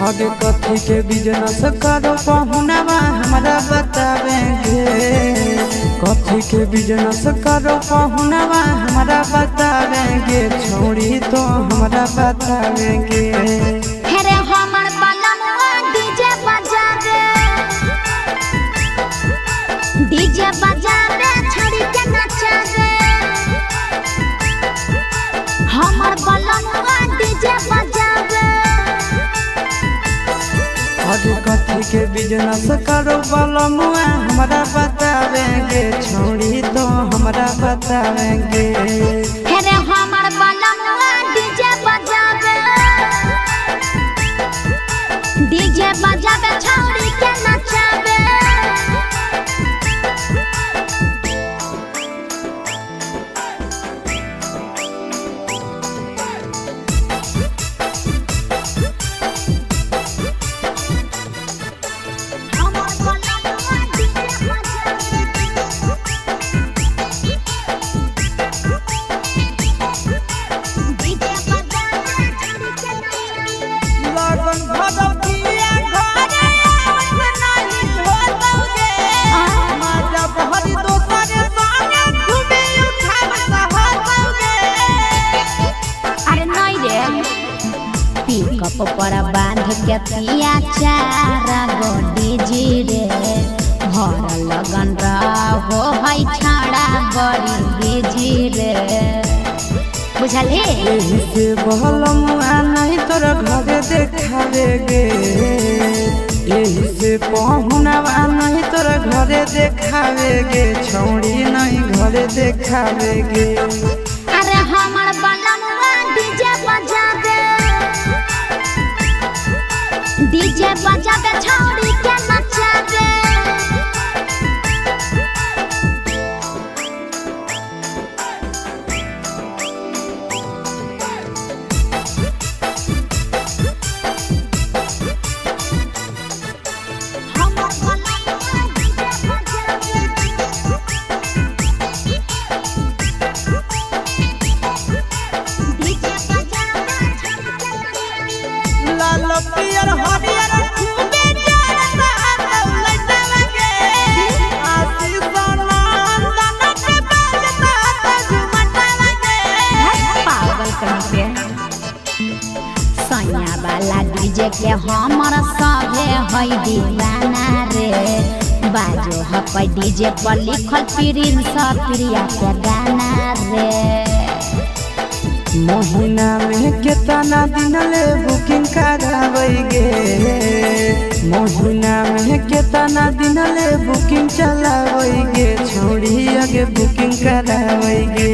आगे कथी के बिजनेस करो पहुनवा हमरा बतावेंगे। कथी के बिजनेस करो पहुनवा हमरा बतावेंगे। छोड़ी तो हमरा बतावेंगे। डीजे बजावे छड़ी के नचावे हमर बलनुआ डीजे बजावे। आगे कथी के बिजनेस करो बलनुआ हमरा बतावेंगे। छोड़ी तो हमरा बतावेंगे। हेरे हमर बलनुआ डीजे बजावे छड़ी के नचावे। पिकअप पर बांध के पिया चारा गोडी जीरे भर लगन रहो है छाड़ा बड़ी बिजीरे बुझले। एही से बलमुआ नहीं तोरा घरे देखावेगे। एही से पहुनवा नहीं तोरा घरे देखावेगे। छौड़ी नहीं घरे देखावेगे। अरे हमर बलमुआ डीजे बजावे छौड़ी के नचावे। लाल पियर हरियर खूबे जरता दौलत लगे। आशीष नंदन के बजता झुमटा लगे। पागल कहीं सैया वाला डीजे के हमर सभे है दीवाना रे। बाजो है डीजे पर लिखल प्रिंस प्रिया के गाना रे। महीना में केतना दिन ले बुकिंग करावेगे। महीना में केतना दिन ले बुकिंग चलावेगे। छोड़ी आगे बुकिंग करावेगे।